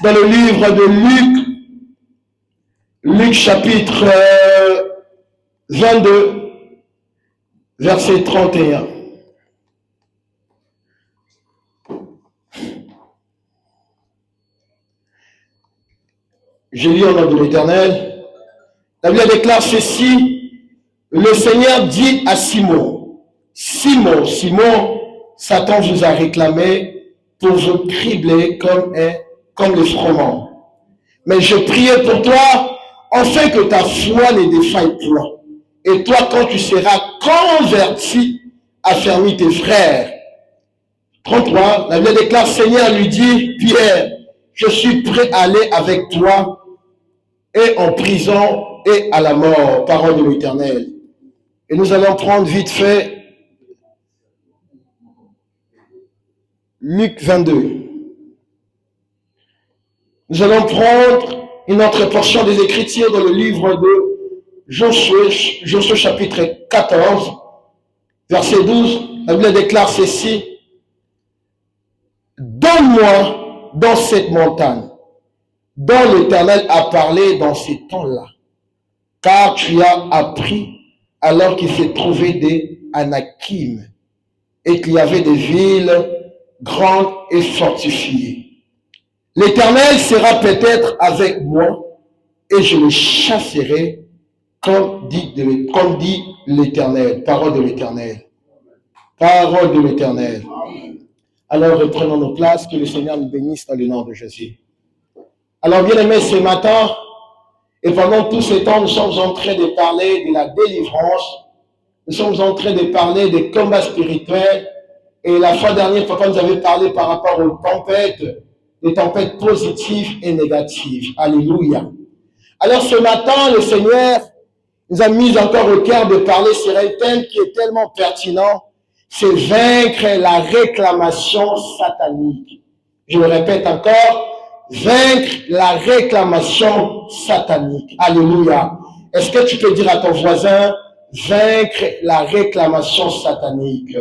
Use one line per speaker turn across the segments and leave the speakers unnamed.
dans le livre de Luc chapitre 22, verset 31. Je lis au nom de l'Éternel. La Bible déclare ceci: le Seigneur dit à Simon, Simon, Simon, Satan vous a réclamé pour vous cribler comme le froment. Mais je priais pour toi, afin que ta foi ne défaille point. Et toi, quand tu seras converti, affermis tes frères. 33, la Bible déclare, Seigneur lui dit, Pierre, je suis prêt à aller avec toi, et en prison, et à la mort, parole de l'Éternel. Et nous allons prendre vite fait Luc 22. Nous allons prendre une autre portion des Écritures dans le livre de Josué chapitre 14, verset 12. La Bible déclare ceci: donne-moi dans cette montagne, dont l'Éternel a parlé dans ces temps-là, car tu as appris alors qu'il s'est trouvé des Anakim et qu'il y avait des villes grandes et fortifiées. L'Éternel sera peut-être avec moi et je le chasserai comme dit l'Éternel. Parole de l'Éternel. Parole de l'Éternel. Alors reprenons nos places, que le Seigneur nous bénisse dans le nom de Jésus. Alors bien aimés, ce matin, et pendant tout ce temps, nous sommes en train de parler de la délivrance, nous sommes en train de parler des combats spirituels, et la fois dernière, papa nous avait parlé par rapport aux tempêtes, des tempêtes positives et négatives. Alléluia. Alors ce matin, le Seigneur nous a mis encore au cœur de parler sur un thème qui est tellement pertinent, c'est vaincre la réclamation satanique. Je le répète encore, vaincre la réclamation satanique. Alléluia. Est-ce que tu peux dire à ton voisin, vaincre la réclamation satanique?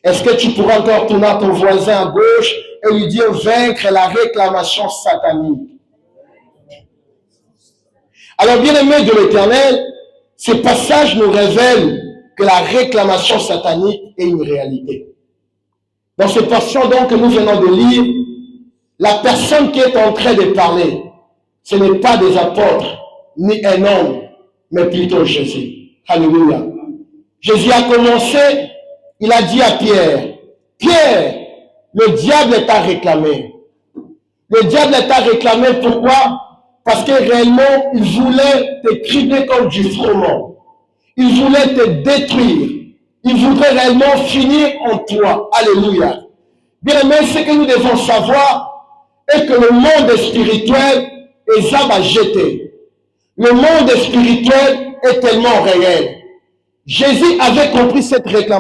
Est-ce que tu pourras encore tourner à ton voisin à gauche et lui dire vaincre la réclamation satanique? Alors, bien aimé de l'Éternel, ce passage nous révèle que la réclamation satanique est une réalité. Dans cette portion donc que nous venons de lire, la personne qui est en train de parler, ce n'est pas des apôtres, ni un homme, mais plutôt Jésus. Alléluia. Jésus a commencé, il a dit à Pierre, Pierre, le diable t'a réclamé. Le diable t'a réclamé, pourquoi? Parce que réellement, il voulait te cribler comme du froment. Il voulait te détruire. Il voudrait réellement finir en toi. Alléluia. Bien aimé, ce que nous devons savoir est que le monde spirituel est à jeter. Le monde spirituel est tellement réel. Jésus avait compris cette réalité.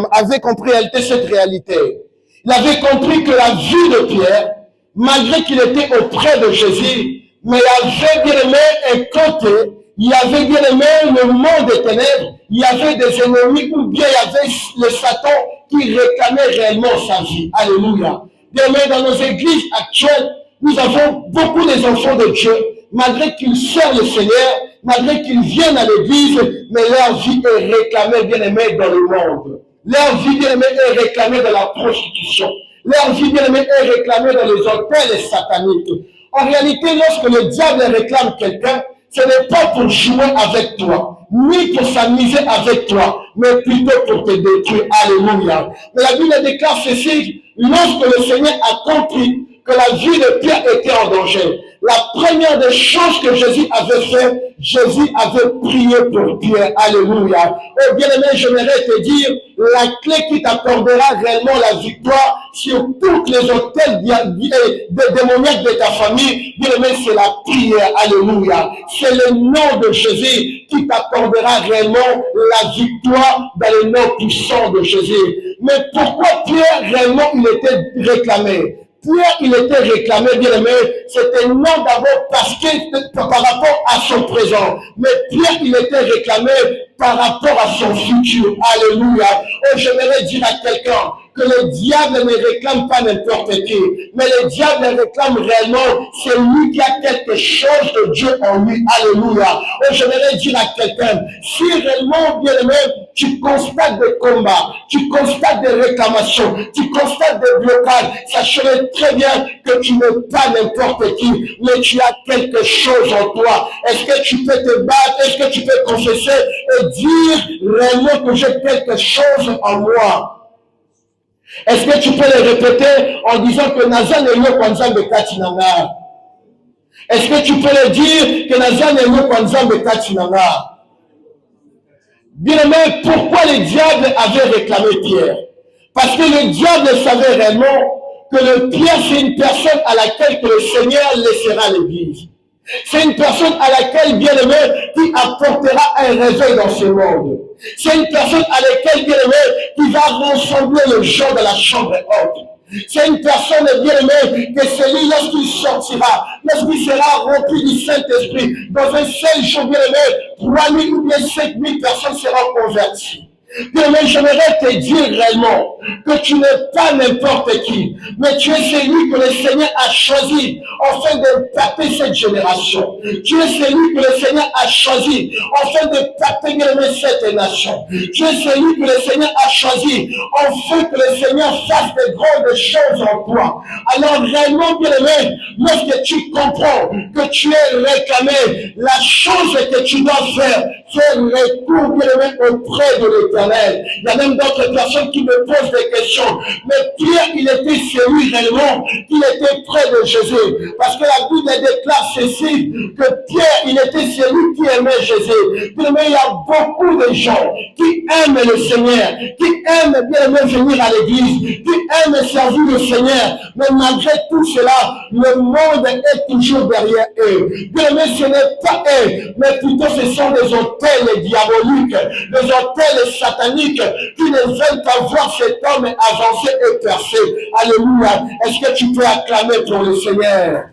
Il avait compris que la vie de Pierre, malgré qu'il était auprès de Jésus, mais il avait bien aimé un côté, il y avait bien aimé le monde des ténèbres, il y avait des ennemis ou bien il y avait le Satan qui réclamait réellement sa vie. Alléluia. Bien aimé, dans nos églises actuelles, nous avons beaucoup des enfants de Dieu, malgré qu'ils servent le Seigneur, malgré qu'ils viennent à l'église, mais leur vie est réclamée, bien aimé, dans le monde. Leur vie, bien aimé, est réclamée dans la prostitution. Leur vie, bien aimé, est réclamée dans les hôtels sataniques. En réalité, lorsque le diable réclame quelqu'un, ce n'est pas pour jouer avec toi, ni pour s'amuser avec toi, mais plutôt pour te détruire. Alléluia. Mais la Bible déclare ceci, lorsque le Seigneur a compris que la vie de Pierre était en danger, la première des choses que Jésus avait fait, Jésus avait prié pour Pierre. Alléluia. Oh bien-aimé, j'aimerais te dire, la clé qui t'accordera réellement la victoire sur tous les hôtels démoniaques de ta famille, bien-aimé, c'est la prière. Alléluia. C'est le nom de Jésus qui t'accordera réellement la victoire dans le nom puissant de Jésus. Mais pourquoi Pierre réellement il était réclamé? Pierre, il était réclamé, bien aimé, c'était non d'abord parce que par rapport à son présent, mais Pierre, il était réclamé par rapport à son futur. Alléluia. Oh, j'aimerais dire à quelqu'un que le diable ne réclame pas n'importe qui, mais le diable réclame réellement celui qui a quelque chose de Dieu en lui. Alléluia. Et j'aimerais dire à quelqu'un, si réellement, bien aimé, tu constates des combats, tu constates des réclamations, tu constates des blocages, sachez très bien que tu n'es pas n'importe qui, mais tu as quelque chose en toi. Est-ce que tu peux te battre? Est-ce que tu peux confesser et dire réellement que j'ai quelque chose en moi? Est-ce que tu peux le répéter en disant que Nazan est yo kwanzambe katinanga? Est-ce que tu peux le dire que Nazan est yo kwanzambe katinanga? Bien aimé, pourquoi le diable avait réclamé Pierre? Parce que le diable savait réellement que le Pierre, c'est une personne à laquelle que le Seigneur laissera l'église. C'est une personne à laquelle, bien aimé, qui apportera un réveil dans ce monde. C'est une personne à laquelle, bien aimé, qui va rassembler les gens de la chambre haute. C'est une personne, bien aimée, que celui, lorsqu'il sortira, lorsqu'il sera rempli du Saint-Esprit, dans un seul jour, bien aimé, 3000 ou bien 5000 personnes seront converties. Bien, mais j'aimerais te dire réellement que tu n'es pas n'importe qui, mais tu es celui que le Seigneur a choisi afin d'impacter cette génération. Tu es celui que le Seigneur a choisi afin d'impacter bien aimé cette nation. Tu es celui que le Seigneur a choisi afin que le Seigneur fasse de grandes choses en toi. Alors réellement, bien aimé, lorsque tu comprends que tu es réclamé, la chose que tu dois faire, c'est recours bien aimé auprès de l'Éternel. Il y a même d'autres personnes qui me posent des questions. Mais Pierre, il était celui réellement qui était près de Jésus. Parce que la Bible déclare ceci, que Pierre, il était celui qui aimait Jésus. Mais il y a beaucoup de gens qui aiment le Seigneur, qui aiment bien aimer venir à l'église, qui aiment servir le Seigneur. Mais malgré tout cela, le monde est toujours derrière eux. Bien aimé, ce n'est pas eux, mais plutôt ce sont des autels diaboliques, des autels sataniques qui ne veulent pas voir cet homme avancer et percer. Alléluia. Est-ce que tu peux acclamer pour le Seigneur?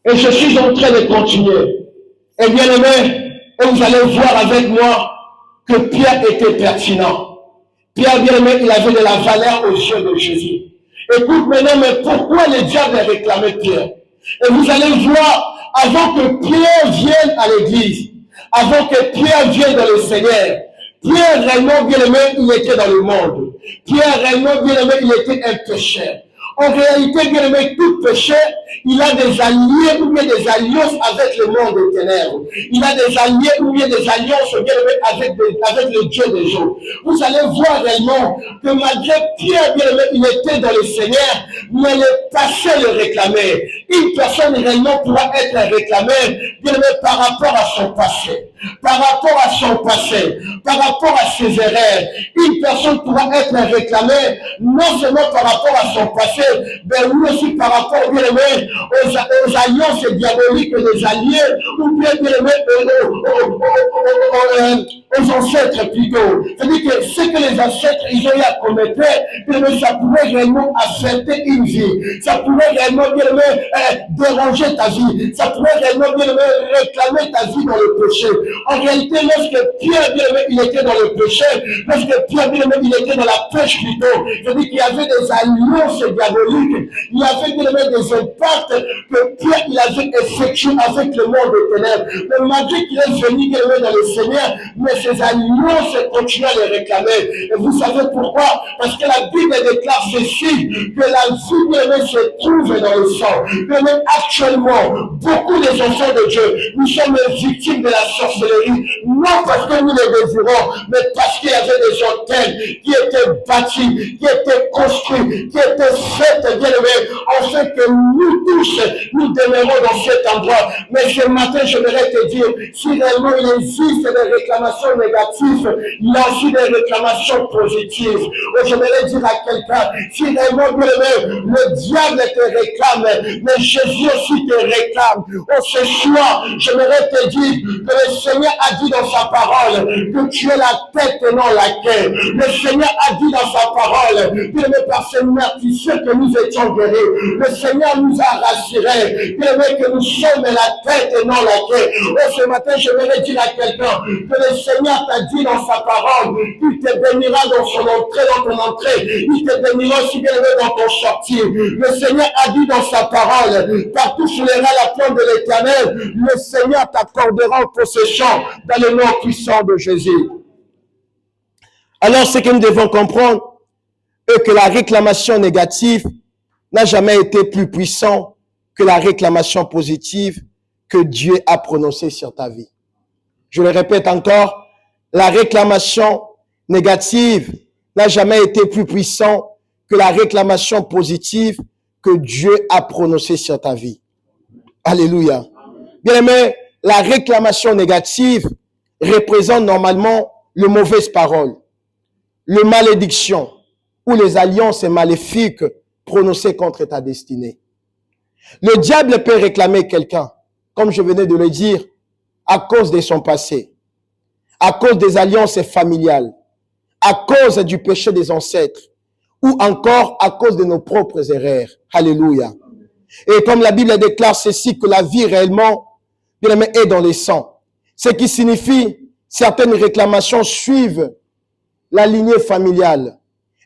Et je suis en train de continuer. Et bien aimé, et vous allez voir avec moi que Pierre était pertinent. Pierre, bien aimé, il avait de la valeur aux yeux de Jésus. Écoute maintenant, mais pourquoi le diable réclamait Pierre? Et vous allez voir, avant que Pierre vienne à l'église, avant que Pierre vienne dans le Seigneur, Pierre réellement bien aimé, il était dans le monde. Pierre réellement bien aimé, il était un pécheur. En réalité, bien aimé, tout pécheur, il a des alliés ou bien des alliances avec le monde des ténèbres. Il a des alliés ou bien des alliances bien aimé, avec le Dieu des eaux. Vous allez voir réellement que malgré Pierre, bien aimé, il était dans le Seigneur, mais le passé le réclamait. Une personne réellement pourra être réclamée, bien aimé, par rapport à son passé. Par rapport à son passé, par rapport à ses erreurs, une personne pourra être réclamée non seulement par rapport à son passé, mais aussi par rapport bien aimé, aux alliances diaboliques des alliés, ou bien aimé, aux ancêtres plutôt. C'est-à-dire que ce que les ancêtres ils ont eu à commettre, ça pourrait réellement affecter une vie. Ça pourrait réellement bien aimé, déranger ta vie. Ça pourrait réellement bien aimé, réclamer ta vie dans le péché. En réalité, lorsque Pierre bien aimé, il était dans le péché, lorsque Pierre bien aimé, il était dans la pêche plutôt, c'est-à-dire qu'il y avait des alliances diaboliques, il y avait bien aimé des impacts que Pierre il avait effectués avec le monde des ténèbres. Mais malgré qu'il est venu bien aimé dans le Seigneur, mais ces alliances continuent à les réclamer. Et vous savez pourquoi? Parce que la Bible déclare ceci, que la vie bien aimé se trouve dans le sang. Bien aimé, actuellement, beaucoup des enfants de Dieu, nous sommes victimes de la sorcellerie, non parce que nous les désirons, mais parce qu'il y avait des hôtels qui étaient bâtis, qui étaient construits, qui étaient faits, bien aimé, afin que nous tous, nous demeurons dans cet endroit. Mais ce matin, j'aimerais te dire, si réellement il existe des réclamations négatives, il y a aussi des réclamations positives. Et j'aimerais dire à quelqu'un, si réellement, bien aimé, le diable te réclame, mais mais Jésus aussi te réclame. Oh, ce soir, j'aimerais te dire que le Seigneur a dit dans sa parole que tu es la tête et non la queue. Le Seigneur a dit dans sa parole, bien-aimé, par ce meurtrisseur que nous étions guéris. Le Seigneur nous a rassurés, bien-aimé, que nous sommes la tête et non la queue. Oh, ce matin, j'aimerais dire à quelqu'un que le Seigneur t'a dit dans sa parole qu'il te bénira dans son entrée, dans ton entrée. Il te bénira aussi, bien-aimé, dans ton sortir. Le Seigneur a dit dans sa parole, partout sous les rangs la plante de l'Éternel, le Seigneur t'accordera en possession dans le nom puissant de Jésus. Alors, ce que nous devons comprendre est que la réclamation négative n'a jamais été plus puissant que la réclamation positive que Dieu a prononcée sur ta vie. Je le répète encore, la réclamation négative n'a jamais été plus puissant que la réclamation positive que Dieu a prononcée sur ta vie. Alléluia. Bien-aimé, la réclamation négative représente normalement les mauvaises paroles, les malédictions ou les alliances maléfiques prononcées contre ta destinée. Le diable peut réclamer quelqu'un, comme je venais de le dire, à cause de son passé, à cause des alliances familiales, à cause du péché des ancêtres, ou encore à cause de nos propres erreurs. Alléluia. Et comme la Bible déclare ceci, que la vie réellement, bien aimé, est dans les sangs. Ce qui signifie, certaines réclamations suivent la lignée familiale.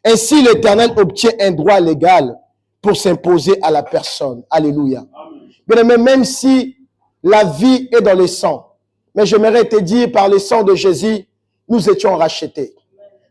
Ainsi, l'Éternel obtient un droit légal pour s'imposer à la personne. Alléluia. Bien aimé, même si la vie est dans les sangs, mais j'aimerais te dire, par le sang de Jésus, nous étions rachetés.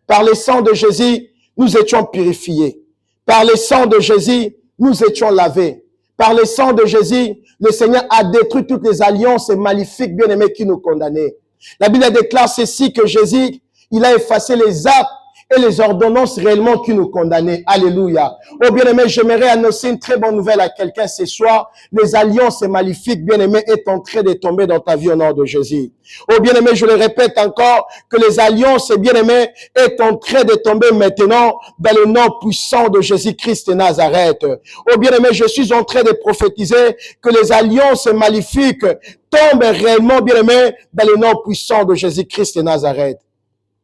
Par le sang de Jésus, nous étions purifiés. Par le sang de Jésus, nous étions lavés. Par le sang de Jésus, le Seigneur a détruit toutes les alliances maléfiques, bien-aimés, qui nous condamnaient. La Bible déclare ceci, que Jésus, il a effacé les actes et les ordonnances réellement qui nous condamnaient. Alléluia. Oh bien-aimé, j'aimerais annoncer une très bonne nouvelle à quelqu'un ce soir. Les alliances maléfiques, bien-aimé, est en train de tomber dans ta vie au nom de Jésus. Oh bien-aimé, je le répète encore, que les alliances, bien-aimé, est en train de tomber maintenant dans le nom puissant de Jésus-Christ de Nazareth. Oh bien-aimé, je suis en train de prophétiser que les alliances maléfiques tombent réellement, bien-aimé, dans le nom puissant de Jésus-Christ de Nazareth.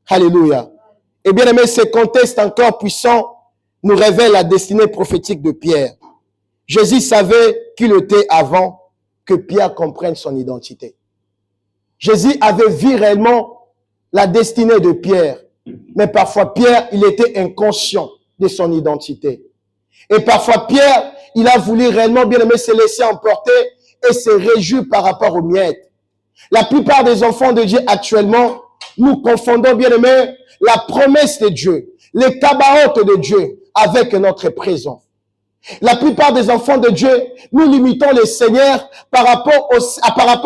Alléluia. Et bien aimé, ce contexte encore puissant nous révèle la destinée prophétique de Pierre. Jésus savait qu'il était avant que Pierre comprenne son identité. Jésus avait vu réellement la destinée de Pierre. Mais parfois Pierre, il était inconscient de son identité. Et parfois Pierre, il a voulu réellement, bien aimé, se laisser emporter et se réjouir par rapport aux miettes. La plupart des enfants de Dieu actuellement, nous confondons, bien aimé, la promesse de Dieu, les cabarotes de Dieu avec notre présent. La plupart des enfants de Dieu, nous limitons le Seigneur par rapport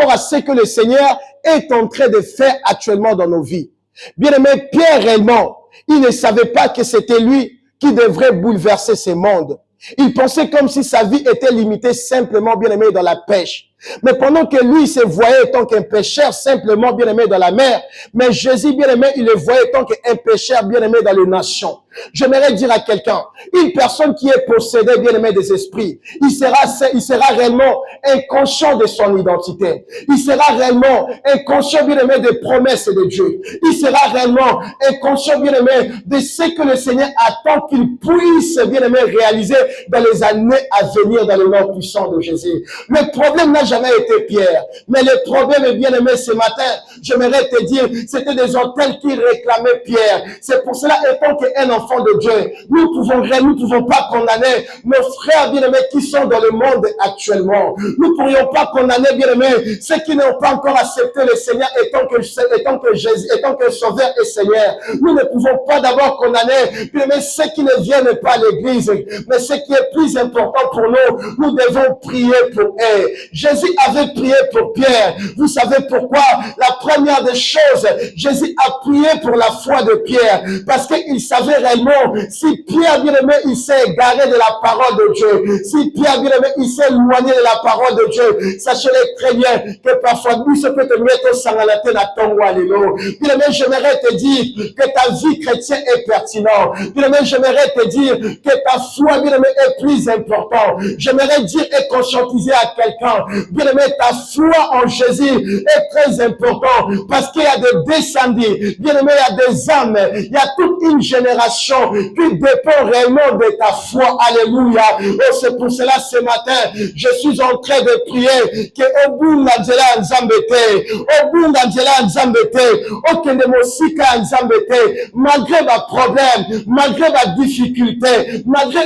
à ce que le Seigneur est en train de faire actuellement dans nos vies. Bien aimé, Pierre réellement, il ne savait pas que c'était lui qui devrait bouleverser ce monde. Il pensait comme si sa vie était limitée simplement, bien aimé, dans la pêche. Mais pendant que lui se voyait tant qu'un pécheur simplement bien-aimé dans la mer, mais Jésus bien-aimé, il le voyait tant qu'un pécheur bien-aimé dans les nations. J'aimerais dire à quelqu'un, une personne qui est possédée bien-aimé des esprits, il sera réellement inconscient de son identité. Il sera réellement inconscient bien-aimé des promesses de Dieu. Il sera réellement inconscient bien-aimé de ce que le Seigneur attend qu'il puisse bien-aimé réaliser dans les années à venir dans le nom puissant de Jésus. Le problème n'a jamais été Pierre. Mais le problème, bien aimé, ce matin, j'aimerais te dire, c'était des hôtels qui réclamaient Pierre. C'est pour cela, étant qu'un enfant de Dieu, nous ne pouvons pas condamner nos frères, bien aimés, qui sont dans le monde actuellement. Nous ne pourrions pas condamner, bien aimés, ceux qui n'ont pas encore accepté le Seigneur étant que Jésus, étant que Sauveur et Seigneur. Nous ne pouvons pas d'abord condamner, bien aimés, ceux qui ne viennent pas à l'église. Mais ce qui est plus important pour nous, nous devons prier pour eux. Jésus avait prié pour Pierre. Vous savez pourquoi? La première des choses, Jésus a prié pour la foi de Pierre. Parce qu'il savait réellement, si Pierre, bien aimé, il s'est égaré de la parole de Dieu, si Pierre, bien aimé, il s'est éloigné de la parole de Dieu, sachez-le très bien que parfois, nous, ça peut te mettre au sangalate na tongo alléluia. Bien aimé, j'aimerais te dire que ta vie chrétienne est pertinente. Bien aimé, j'aimerais te dire que ta foi, bien aimé, est plus importante. J'aimerais dire et conscientiser à quelqu'un, bien aimé, ta foi en Jésus est très importante parce qu'il y a des descendants, bien aimé, il y a des âmes, il y a toute une génération qui dépend réellement de ta foi. Alléluia. Oh, c'est pour cela ce matin, je suis en train de prier que au bout d'Angela Nzambete, au bout d'Angela Nzambete, au Kendemosika Nzambete, malgré ma problème, malgré ma difficulté, malgré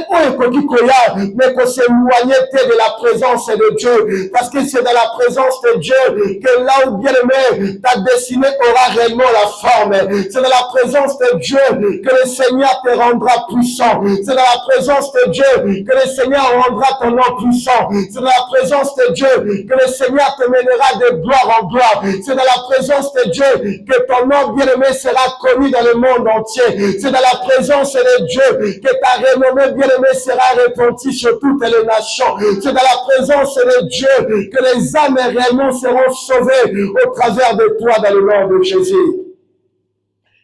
mais qu'on s'éloigne de la présence de Dieu, parce que c'est dans la présence de Dieu que là où bien aimé, ta destinée aura réellement la forme. C'est dans la présence de Dieu que le Seigneur te rendra puissant. C'est dans la présence de Dieu que le Seigneur rendra ton nom puissant. C'est dans la présence de Dieu que le Seigneur te mènera de gloire en gloire. C'est dans la présence de Dieu que ton nom bien-aimé sera connu dans le monde entier. C'est dans la présence de Dieu que ta renommée bien-aimée sera répandue sur toutes les nations. C'est dans la présence de Dieu que les âmes réellement seront sauvées au travers de toi dans le nom de Jésus.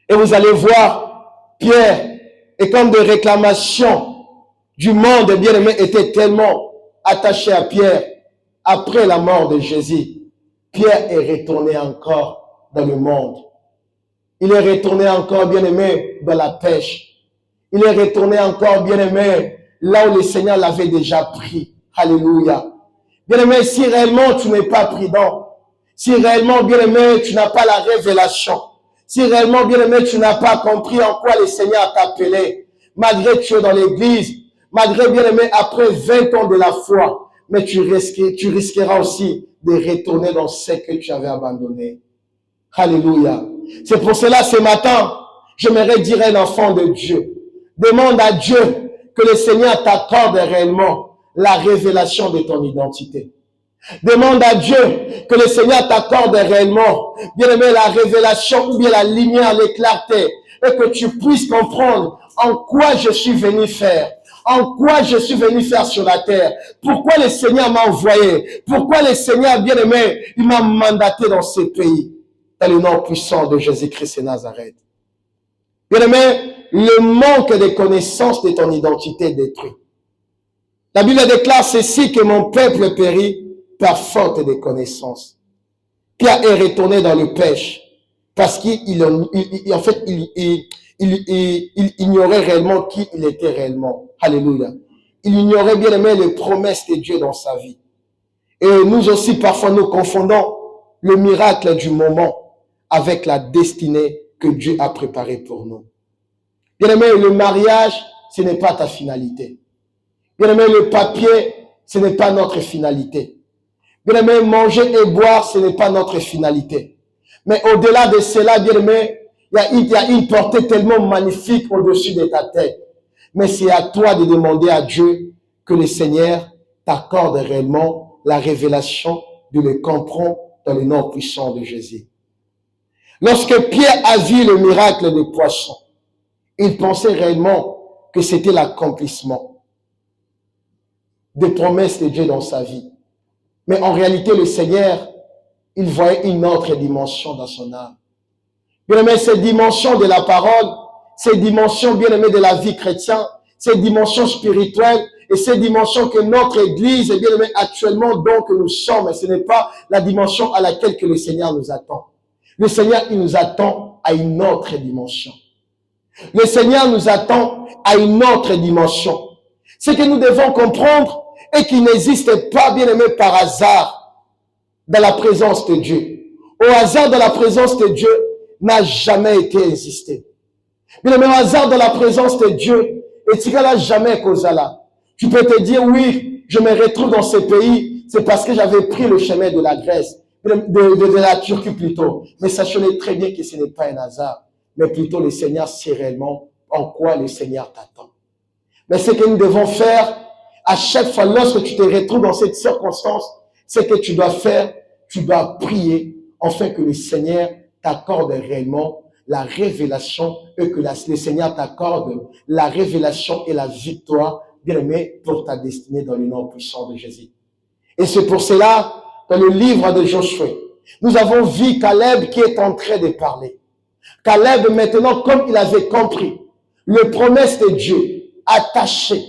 Et vous allez voir, Pierre, et comme des réclamations du monde bien-aimé étaient tellement attachées à Pierre, après la mort de Jésus, Pierre est retourné encore dans le monde. Il est retourné encore, bien-aimé, dans la pêche. Il est retourné encore, bien-aimé, là où le Seigneur l'avait déjà pris. Alléluia. Bien-aimé, si réellement tu n'es pas prudent, si réellement, bien-aimé, tu n'as pas la révélation, si réellement, bien-aimé, tu n'as pas compris en quoi le Seigneur t'a appelé, malgré que tu es dans l'église, malgré, bien-aimé, après 20 ans de la foi, mais tu risqueras aussi de retourner dans ce que tu avais abandonné. Alléluia. C'est pour cela, ce matin, j'aimerais dire à un enfant de Dieu, demande à Dieu que le Seigneur t'accorde réellement la révélation de ton identité. Demande à Dieu que le Seigneur t'accorde réellement, bien aimé, la révélation ou bien la lumière, la clarté, et que tu puisses comprendre en quoi je suis venu faire. En quoi je suis venu faire sur la terre. Pourquoi le Seigneur m'a envoyé. Pourquoi le Seigneur, bien aimé, il m'a mandaté dans ce pays. Dans le nom puissant de Jésus-Christ et Nazareth. Bien aimé, le manque de connaissance de ton identité détruit. La Bible déclare ceci, que mon peuple périt par faute de connaissance. Pierre est retourné dans le pêche parce qu'il ignorait réellement qui il était réellement. Alléluia. Il ignorait, bien aimé, les promesses de Dieu dans sa vie. Et nous aussi, parfois, nous confondons le miracle du moment avec la destinée que Dieu a préparée pour nous. Bien aimé, le mariage, ce n'est pas ta finalité. Bien aimé, le papier, ce n'est pas notre finalité. Bien aimé, manger et boire, ce n'est pas notre finalité. Mais au-delà de cela, bien aimé, il y a une portée tellement magnifique au-dessus de ta tête. Mais c'est à toi de demander à Dieu que le Seigneur t'accorde réellement la révélation de le comprendre dans le nom puissant de Jésus. Lorsque Pierre a vu le miracle des poissons, il pensait réellement que c'était l'accomplissement des promesses de Dieu dans sa vie. Mais en réalité, le Seigneur, il voyait une autre dimension dans son âme. Bien aimé, ces dimensions de la parole, ces dimensions, bien aimé, de la vie chrétienne, ces dimensions spirituelles et ces dimensions que notre Église, bien aimé, actuellement, donc nous sommes, ce n'est pas la dimension à laquelle que le Seigneur nous attend. Le Seigneur, il nous attend à une autre dimension. Le Seigneur nous attend à une autre dimension. Ce que nous devons comprendre est qu'il n'existe pas, bien aimé, par hasard dans la présence de Dieu. Au hasard dans la présence de Dieu n'a jamais été existé. Bien aimé, au hasard dans la présence de Dieu, et tu n'as jamais causé là. Tu peux te dire, oui, je me retrouve dans ce pays, c'est parce que j'avais pris le chemin de la Grèce, de la Turquie plutôt. Mais sachez très bien que ce n'est pas un hasard, mais plutôt le Seigneur sait réellement en quoi le Seigneur t'attend. Mais ce que nous devons faire, à chaque fois, lorsque tu te retrouves dans cette circonstance, ce que tu dois faire, tu dois prier, afin que le Seigneur t'accorde réellement la révélation et que le Seigneur t'accorde la révélation et la victoire, bien-aimé, pour ta destinée dans le nom puissant de Jésus. Et c'est pour cela, dans le livre de Josué, nous avons vu Caleb qui est en train de parler. Caleb, maintenant, comme il avait compris, le promesse de Dieu attaché,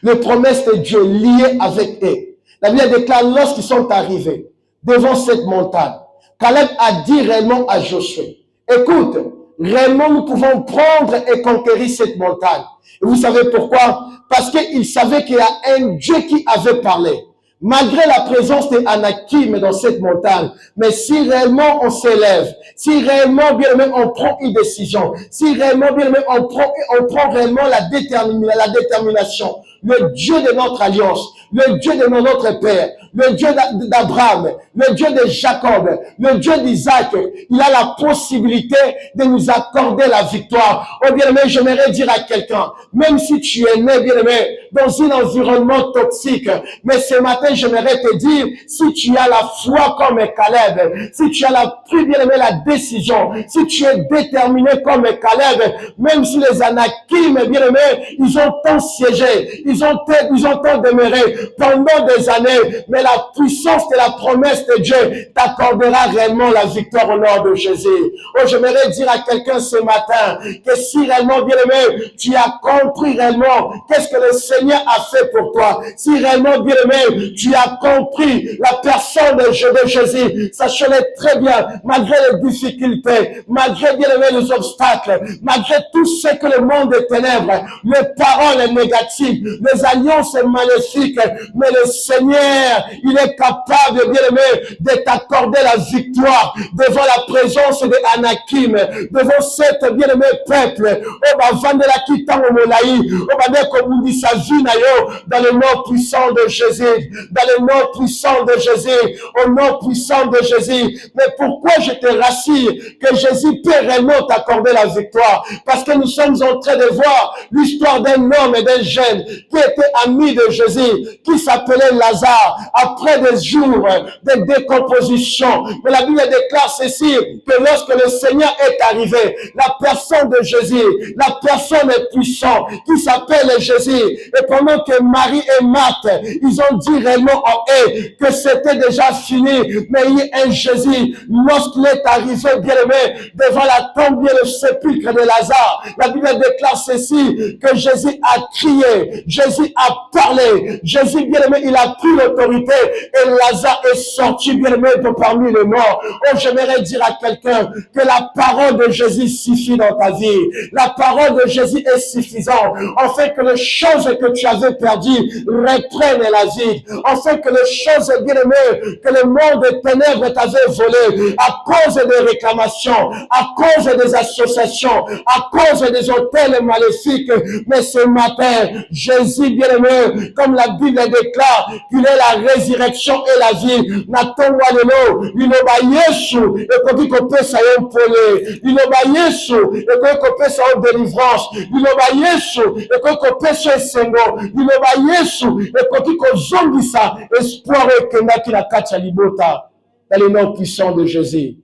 le promesse de Dieu lié avec eux. La Bible déclare, lorsqu'ils sont arrivés devant cette montagne, Caleb a dit réellement à Josué, écoute, réellement nous pouvons prendre et conquérir cette montagne. Et vous savez pourquoi? Parce qu'il savait qu'il y a un Dieu qui avait parlé. Malgré la présence des Anakim dans cette montagne, mais si réellement on s'élève, si réellement, bien aimé, on prend une décision, si réellement, bien aimé, on prend réellement la détermination, le Dieu de notre alliance, le Dieu de notre Père, le Dieu d'Abraham, le Dieu de Jacob, le Dieu d'Isaac, il a la possibilité de nous accorder la victoire. Oh bien-aimé, j'aimerais dire à quelqu'un, même si tu es né, bien-aimé, dans un environnement toxique, mais ce matin, j'aimerais te dire, si tu as la foi comme Caleb, si tu as pris, bien-aimé, la décision, si tu es déterminé comme Caleb, même si les Anakim, bien-aimé, ils ont tant siégé, ils ont tant demeuré pendant des années, mais la puissance de la promesse de Dieu t'accordera réellement la victoire au nom de Jésus. Oh, j'aimerais dire à quelqu'un ce matin que si réellement, bien-aimé, tu as compris réellement qu'est-ce que le Seigneur a fait pour toi, si réellement, bien-aimé, tu as compris la personne de Jésus, sachez-le très bien, malgré les difficultés, malgré, bien-aimé, les obstacles, malgré tout ce que le monde des ténèbres, les paroles négatives, les alliances maléfiques, mais le Seigneur, il est capable, bien-aimé, de t'accorder la victoire devant la présence des Anakim, devant cet bien-aimé peuple. Oh, bah, vendela qui t'a omolaï, oh, bah, dès qu'on dit sa vie, dans le nom puissant de Jésus, dans le nom puissant de Jésus, au nom puissant de Jésus. Mais pourquoi je te rassure que Jésus peut réellement t'accorder la victoire? Parce que nous sommes en train de voir l'histoire d'un homme et d'un jeune qui était ami de Jésus, qui s'appelait Lazare, après des jours de décomposition. Mais la Bible déclare ceci, que lorsque le Seigneur est arrivé, la personne de Jésus, la personne puissante qui s'appelle Jésus, et pendant que Marie et Marthe, ils ont dit réellement en eux que c'était déjà fini, mais il y a un Jésus, lorsqu'il est arrivé, bien-aimé, devant la tombe et le sépulcre de Lazare, la Bible déclare ceci, que Jésus a crié, Jésus a parlé, Jésus, bien-aimé, il a pris l'autorité et Lazare est sorti, bien-aimé, de parmi les morts. Oh, j'aimerais dire à quelqu'un que la parole de Jésus suffit dans ta vie. La parole de Jésus est suffisante, afin que les choses que tu avais perdues reprennent la vie, afin que les choses, bien-aimé, que le monde des ténèbres t'avait volé à cause des réclamations, à cause des associations, à cause des hôtels maléfiques. Mais ce matin, Jésus, bien-aimé, comme la Bible déclare qu'il est la résurrection et la vie, Nathan Walelo, il oba Yesu, et qu'on dit qu'on peut s'aller polé, il oba Yesu, et qu'on peut s'aller délivrance, il oba Yesu, et qu'on peut s'aller sengo, il oba Yesu, et qu'on dit qu'on zombie ça, espoir et que n'a qui la kacha libota, dans le nom puissant de Jésus.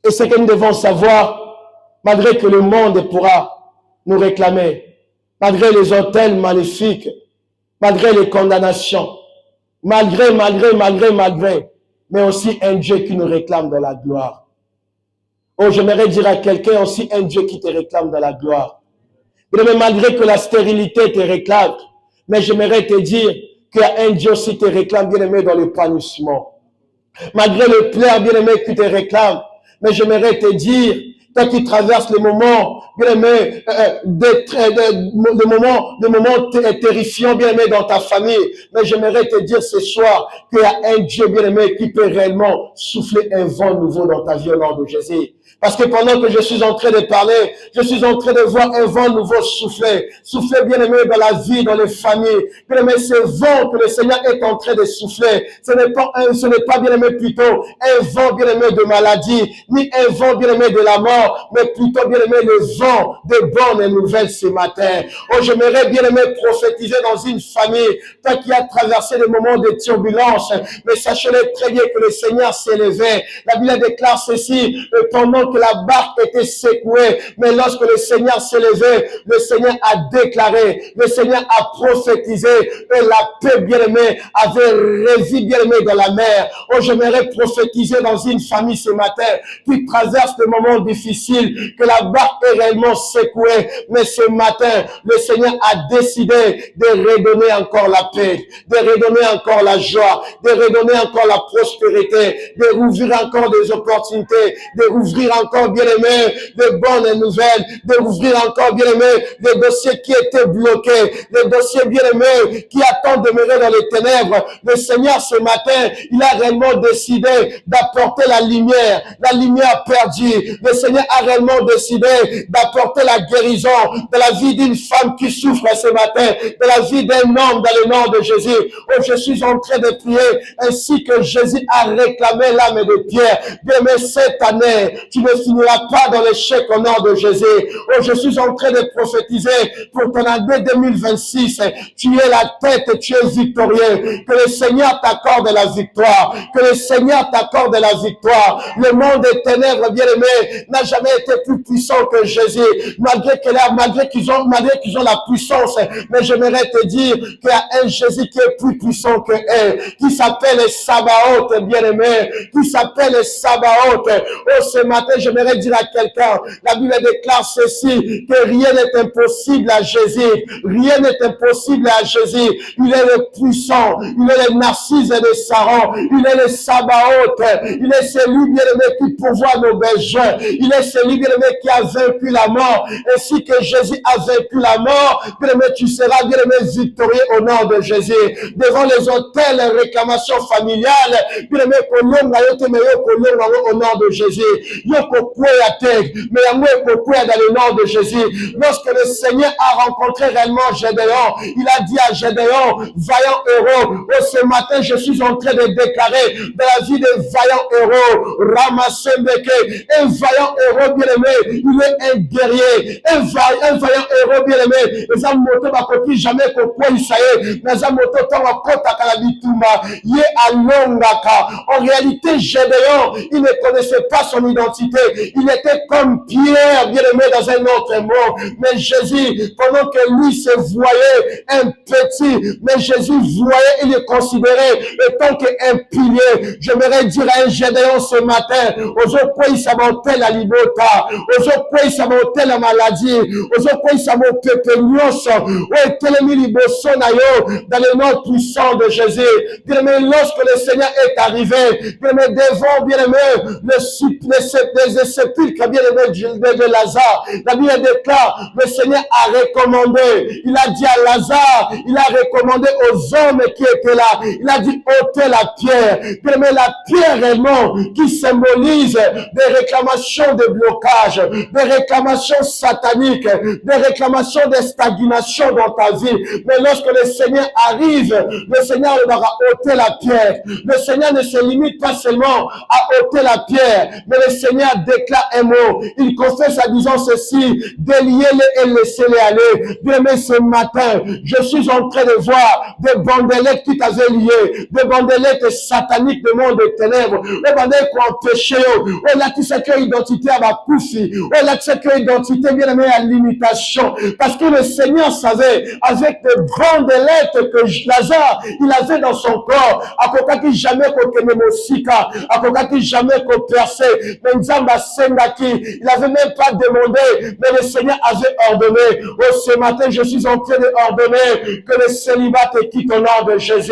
Et ce que nous devons savoir, malgré que le monde pourra nous réclamer, malgré les hôtels maléfiques, malgré les condamnations, malgré, mais aussi un Dieu qui nous réclame de la gloire. Oh, j'aimerais dire à quelqu'un aussi un Dieu qui te réclame de la gloire. Mais malgré que la stérilité te réclame, mais j'aimerais te dire qu'il y a un Dieu aussi qui te réclame, bien-aimé, dans l'épanouissement. Malgré le plaisir, bien-aimé, qui te réclame, mais j'aimerais te dire, toi qui traverses les moments, bien-aimé, des moments terrifiants, bien-aimé, dans ta famille, mais j'aimerais te dire ce soir qu'il y a un Dieu, bien-aimé, qui peut réellement souffler un vent nouveau dans ta vie au nom de Jésus. Parce que pendant que je suis en train de parler, je suis en train de voir un vent nouveau souffler. Souffler, bien-aimé, dans la vie, dans les familles. Bien-aimé, ce vent que le Seigneur est en train de souffler, ce n'est pas, bien-aimé, plutôt un vent, bien-aimé, de maladie, ni un vent, bien-aimé, de la mort, mais plutôt, bien-aimé, le disons de bonnes nouvelles ce matin. Oh, j'aimerais bien aimer prophétiser dans une famille, toi qui as traversé des moments de turbulence, mais sachez-le très bien que le Seigneur s'est levé. La Bible déclare ceci, pendant que la barque était secouée, mais lorsque le Seigneur s'est levé, le Seigneur a déclaré, le Seigneur a prophétisé, et la paix bien-aimée avait rési bien-aimée dans la mer. Oh, j'aimerais prophétiser dans une famille ce matin qui traverse des moments difficiles, que la barque est réellement secouée, mais ce matin, le Seigneur a décidé de redonner encore la paix, de redonner encore la joie, de redonner encore la prospérité, de rouvrir encore des opportunités, de rouvrir encore, bien-aimé, de bonnes nouvelles, de rouvrir encore, bien-aimé, les dossiers qui étaient bloqués, les dossiers, bien-aimés, qui attendent de demeurer dans les ténèbres. Le Seigneur, ce matin, il a réellement décidé d'apporter la lumière perdue. Le Seigneur a réellement décidé d'apporter la guérison dans la vie d'une femme qui souffre ce matin, dans la vie d'un homme dans le nom de Jésus. Oh, je suis en train de prier ainsi que Jésus a réclamé l'âme de Pierre. Bien-aimé, cette année, tu ne finiras pas dans l'échec au nom de Jésus. Oh, je suis en train de prophétiser pour ton année 2026. Tu es la tête, tu es victorieux. Que le Seigneur t'accorde la victoire. Que le Seigneur t'accorde la victoire. Le monde des ténèbres, bien-aimé, n'a jamais été plus puissant que Jésus. Malgré qu'ils ont la puissance, mais j'aimerais te dire qu'il y a un Jésus qui est plus puissant que eux, qui s'appelle Sabaoth, bien-aimé, qui s'appelle Sabaoth. Oh, ce matin, j'aimerais dire à quelqu'un, la Bible déclare ceci, que rien n'est impossible à Jésus. Rien n'est impossible à Jésus. Il est le puissant, il est le Narcisse de Saron, il est le Sabaoth, il est celui, bien-aimé, qui pourvoit nos besoins. Il est celui, bien-aimé, qui a vaincu la mort. Ainsi que Jésus a vaincu la mort, bien-aimé, tu seras, bien-aimé, victorieux au nom de Jésus. Devant les hôtels, les réclamations familiales, bien-aimé, au nom de Jésus. Mais dans le nom de Jésus. Lorsque le Seigneur a rencontré réellement Gédéon, il a dit à Gédéon, vaillant héros, oh, ce matin, je suis en train de déclarer dans la vie de vaillant héros, Ramassembeke, un vaillant héros bien-aimé, il est un guerrier, un vaillant héros bien-aimé, les hommes moto bakoti jamais ko quoi il saye, les hommes moto tonga kota kalabituma, yé alongaka. En réalité, Gédéon, il ne connaissait pas son identité, il était comme Pierre, bien-aimé, dans un autre monde, mais Jésus, pendant que lui se voyait un petit, mais Jésus voyait, il le considérait étant qu'un pilier. J'aimerais dire à un Gédéon ce matin, aux autres quoi il s'amontait la libota, aux autres quoi il s'amontait la maladie, aux autres quoi il s'amontait pegnos, où était le miliboso nayo, dans le nom puissant de Jésus. Bien-aimé, lorsque le Seigneur est arrivé, bien-aimé, devant, bien-aimé, les sépulcres, bien-aimé, de Lazare, la Bible déclare, le Seigneur a recommandé, il a dit à Lazare, il a recommandé aux hommes qui étaient là, il a dit ôtez la pierre. Mais la pierre réellement qui symbolise des réclamations de blocage, des réclamations sataniques, des réclamations de stagnation dans ta vie. Mais lorsque le Seigneur arrive, le Seigneur va ôter la pierre. Le Seigneur ne se limite pas seulement à ôter la pierre, mais le Seigneur déclare un mot. Il confesse en disant ceci, déliez-les et laissez-les aller. Bien aimé, ce matin, je suis en train de voir des bandelettes qui t'avaient lié, des bandelettes sataniques de monde des ténèbres, des bandelettes qui ont empêché, oh là, tu sais que identité à ma koufi, oh là, tu sais que identité bien aimé à limitation, parce que le Seigneur savait, avec de grandes lettres que Lazare, il avait dans son corps, à côté qui jamais qu'on tenait Mosika, à côté qui jamais qu'on perçait, mais Nzamba Sendaki, il avait même pas demandé, mais le Seigneur avait ordonné. Oh, ce matin, je suis en train de ordonner que le célibat te quitte au nom de Jésus,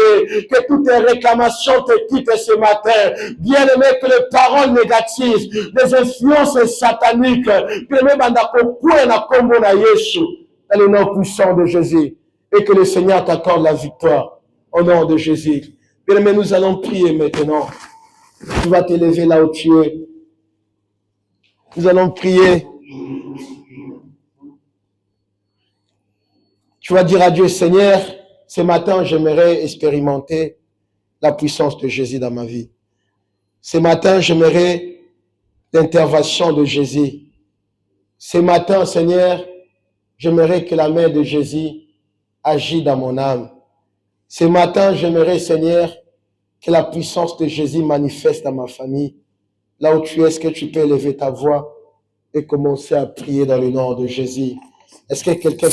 que toutes tes réclamations te quittent ce matin. Bien aimé, que les paroles négatives, les influences sataniques, que même dans le nom puissant de Jésus, et que le Seigneur t'accorde la victoire au nom de Jésus. Bien aimé, nous allons prier maintenant. Tu vas te lever là où tu es. Nous allons prier. Tu vas dire à Dieu, Seigneur, ce matin, j'aimerais expérimenter la puissance de Jésus dans ma vie. Ce matin, j'aimerais l'intervention de Jésus. Ce matin, Seigneur, j'aimerais que la main de Jésus agisse dans mon âme. Ce matin, j'aimerais, Seigneur, que la puissance de Jésus manifeste dans ma famille. Là où tu es, est-ce que tu peux élever ta voix et commencer à prier dans le nom de Jésus? Est-ce que quelqu'un